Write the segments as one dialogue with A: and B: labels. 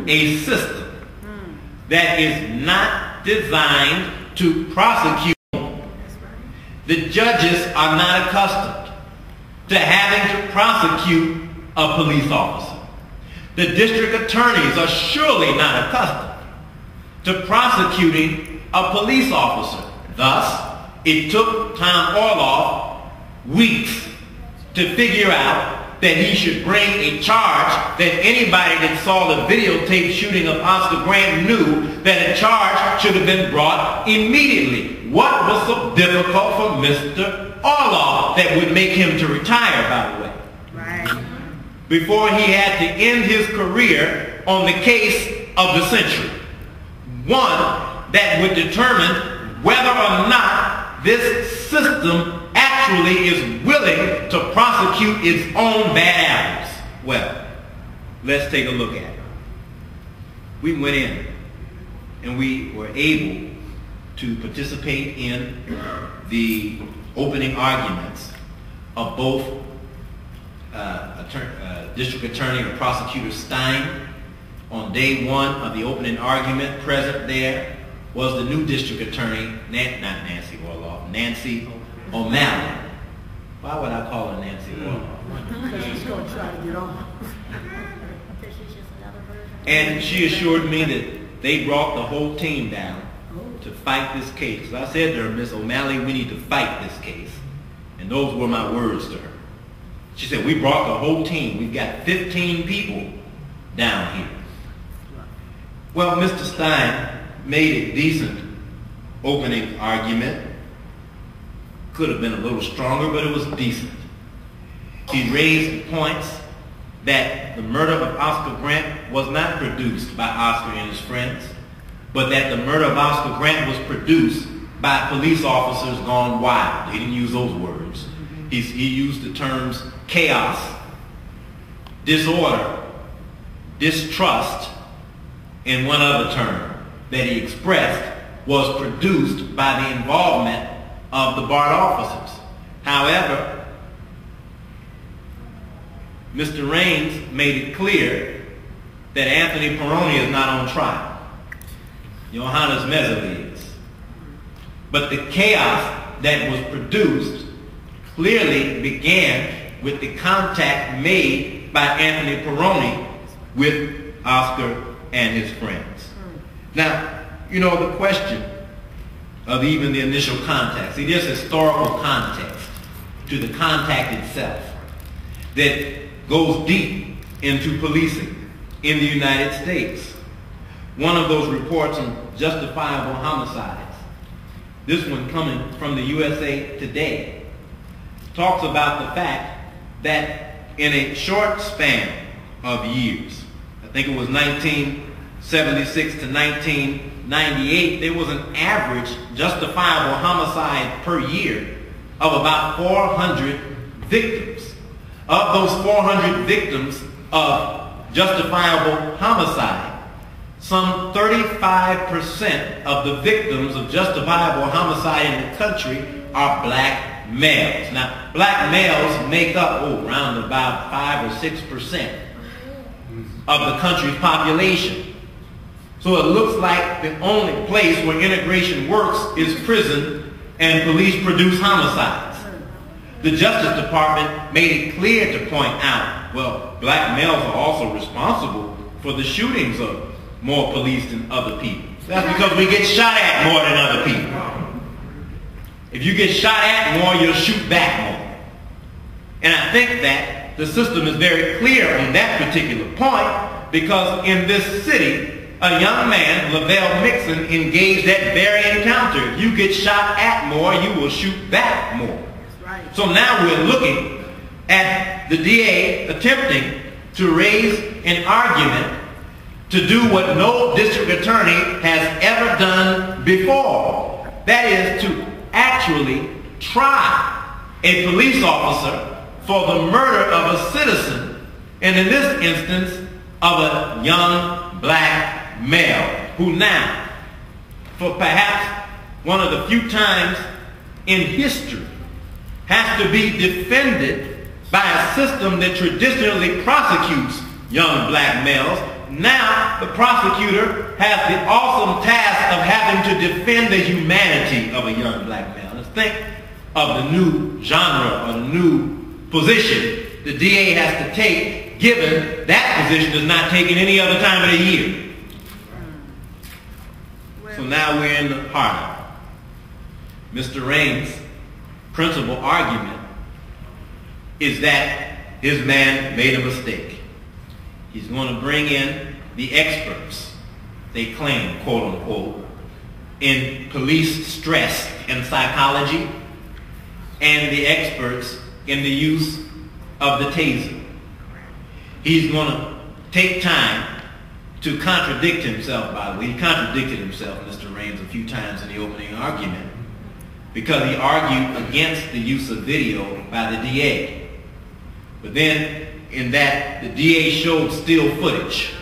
A: a system that is not designed to prosecute. The judges are not accustomed to having to prosecute a police officer. The district attorneys are surely not accustomed to prosecuting a police officer. Thus, it took Tom Orloff weeks to figure out that he should bring a charge that anybody that saw the videotape shooting of Oscar Grant knew that a charge should have been brought immediately. What was so difficult for Mr. Orloff that would make him to retire, by the way?
B: Right.
A: Before he had to end his career on the case of the century. One that would determine whether or not this system actually is willing to prosecute its own bad apples. Well, let's take a look at it. We went in and we were able to participate in the opening arguments of both District Attorney and Prosecutor Stein. On day one of the opening argument, present there was the new District Attorney, not Nancy Orloff, Nancy O'Malley. Why would I call her Nancy Orloff?
B: Because she's going to try to get on.
A: And she assured me that they brought the whole team down to fight this case. So I said to her, Miss O'Malley, we need to fight this case. And those were my words to her. She said, we brought the whole team. We've got 15 people down here. Well, Mr. Stein made a decent opening argument. Could have been a little stronger, but it was decent. He raised points that the murder of Oscar Grant was not produced by Oscar and his friends, but that the murder of Oscar Grant was produced by police officers gone wild. He didn't use those words. He used the terms chaos, disorder, distrust, and one other term that he expressed was produced by the involvement of the BART officers. However, Mr. Raines made it clear that Anthony Peroni is not on trial. Johannes Messerly is. But the chaos that was produced clearly began with the contact made by Anthony Peroni with Oscar and his friends. Now, you know, the question of even the initial contact. See, there's historical context to the contact itself that goes deep into policing in the United States. One of those reports on justifiable homicides, this one coming from the USA Today, talks about the fact that in a short span of years, I think it was 1976 to 1998, there was an average justifiable homicide per year of about 400 victims. Of those 400 victims of justifiable homicide, some 35% of the victims of justifiable homicide in the country are black males. Now, black males make up, around about 5 or 6% of the country's population. So it looks like the only place where integration works is prison and police produce homicides. The Justice Department made it clear to point out, well, black males are also responsible for the shootings of more police than other people. That's because we get shot at more than other people. If you get shot at more, you'll shoot back more. And I think that the system is very clear on that particular point, because in this city, a young man, Lavelle Mixon, engaged that very encounter. If you get shot at more, you will shoot back more. So now we're looking at the DA attempting to raise an argument to do what no district attorney has ever done before. That is to actually try a police officer for the murder of a citizen, and in this instance of a young black male, who now, for perhaps one of the few times in history, has to be defended by a system that traditionally prosecutes young black males, now the prosecutor has the awesome task of having to defend the humanity of a young black male. Let's think of the new genre or the new position the DA has to take, given that position is not taken any other time of the year. So now we're in the heart of it. Mr. Raines' principal argument is that his man made a mistake. He's going to bring in the experts, they claim, quote unquote, in police stress and psychology, and the experts in the use of the taser. He's going to take time to contradict himself, by the way. He contradicted himself, Mr. Raines, a few times in the opening argument, because he argued against the use of video by the DA. But then, in that, the DA showed still footage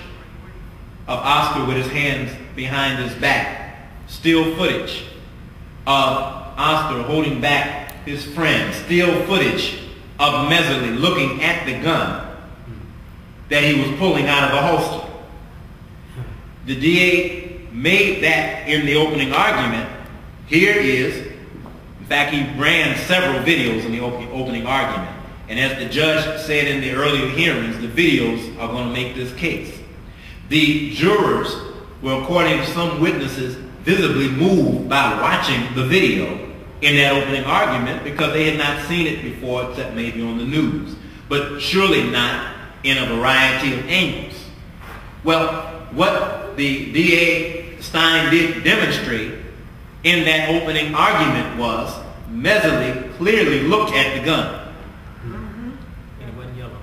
A: of Oscar with his hands behind his back, still footage of Oscar holding back his friend, still footage of Messerly looking at the gun that he was pulling out of the holster. The DA made that in the opening argument. Here is, in fact, he ran several videos in the opening argument. And as the judge said in the earlier hearings, the videos are going to make this case. The jurors were, according to some witnesses, visibly moved by watching the video in that opening argument because they had not seen it before except maybe on the news, but surely not in a variety of angles. Well, what the DA Stein did demonstrate in that opening argument was Messerly clearly looked at the gun.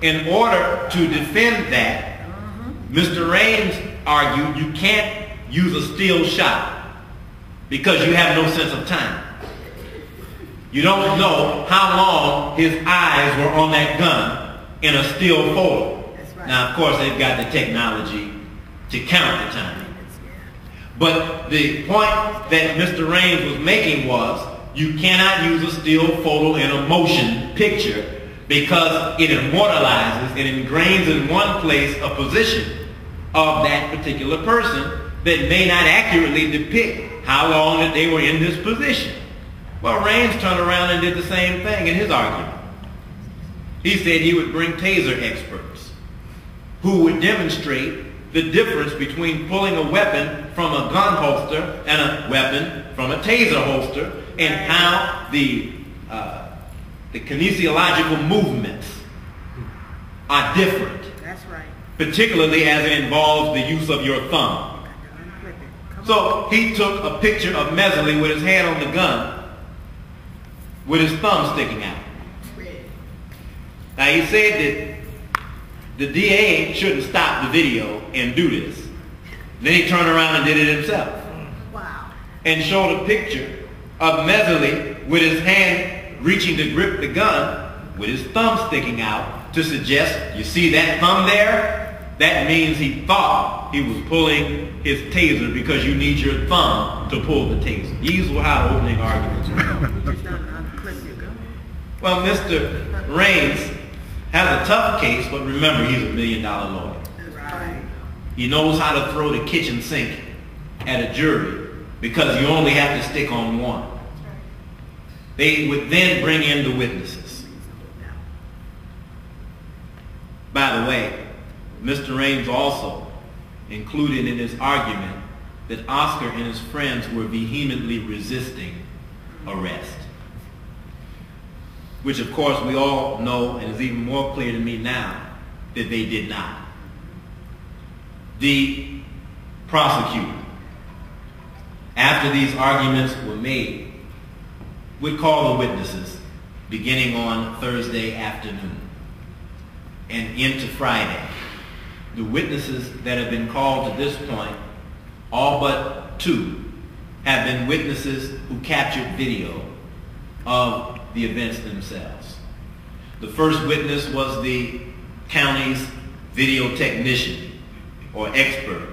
A: In order to defend that, Mr. Raines argued you can't use a still shot because you have no sense of time. You don't know how long his eyes were on that gun in a still photo. Right. Now, of course, they've got the technology to count the time. But the point that Mr. Raines was making was you cannot use a still photo in a motion picture because it immortalizes, it ingrains in one place a position of that particular person that may not accurately depict how long that they were in this position. Well, Raines turned around and did the same thing in his argument. He said he would bring taser experts who would demonstrate the difference between pulling a weapon from a gun holster and a weapon from a taser holster, and how the kinesiological movements are different.
B: That's right.
A: Particularly as it involves the use of your thumb. So he took a picture of Messerly with his hand on the gun with his thumb sticking out. Now he said that the DA shouldn't stop the video and do this. Then he turned around and did it himself.
B: Wow.
A: And showed a picture of Messerly with his hand reaching to grip the gun with his thumb sticking out to suggest, you see that thumb there? That means he thought he was pulling his taser because you need your thumb to pull the taser. These were how the opening arguments were. Well, Mr. Raines has a tough case, but remember, he's $1 million lawyer.
B: Right.
A: He knows how to throw the kitchen sink at a jury because you only have to stick on one. They would then bring in the witnesses. By the way, Mr. Raines also included in his argument that Oscar and his friends were vehemently resisting arrest, which of course we all know, and is even more clear to me now, that they did not. The prosecutor, after these arguments were made, would call the witnesses beginning on Thursday afternoon and into Friday. The witnesses that have been called to this point, all but 2, have been witnesses who captured video of the events themselves. The first witness was the county's video technician or expert